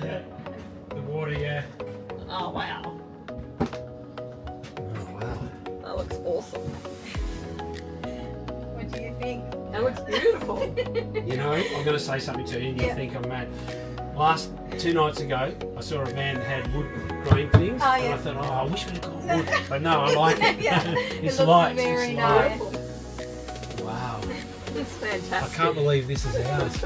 Yeah. The water, yeah. Oh, wow. Oh, wow. That looks awesome. What do you think? That looks beautiful. You know, I'm going to say something to you and you think I'm mad. Last 2 nights ago, I saw a van that had wood grain things, Oh, and yeah. I thought, oh, I wish we'd got wood. But no, I like it. Yeah, It's it looks light. very It's nice. light. Wow. It's I fantastic. can't believe this is ours.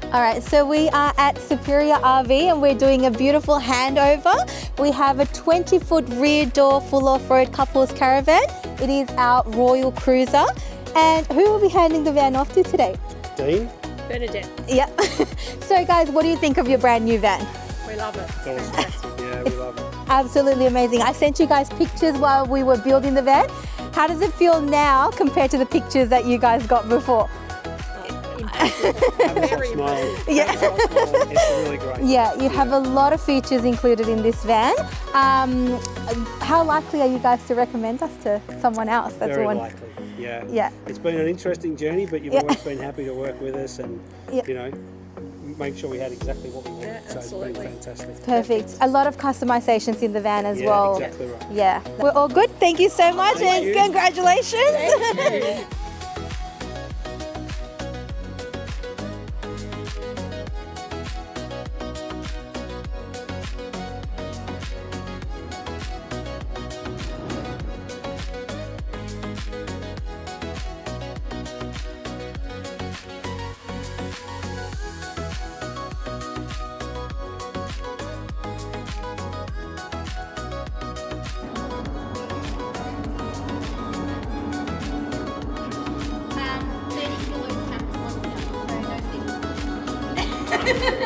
All right, so we are at Superior RV and we're doing a beautiful handover. We have a 20-foot rear door full off-road couples caravan. It is our Royal Cruiser. And who will be handing the van off to today? Dean? Bernadette, Yeah. So guys, what do you think of your brand new van? we love it. Yeah, we love it. Absolutely amazing. I sent you guys pictures while we were building the van. How does it feel now compared to the pictures that you guys got before? Very Smiling. Yeah. It's really great. Yeah, you have a lot of features included in this van. How likely are you guys to recommend us to someone else? That's Very the one. likely, yeah. Yeah. It's been an interesting journey, but you've Yeah. always been happy to work with us and, Yeah. you know, make sure we had exactly what we wanted. Yeah, so it's absolutely. been fantastic. Perfect. A lot of customizations in the van as Yeah, well. exactly right. Yeah. We're all good. Thank you so much Thank and you. congratulations. So no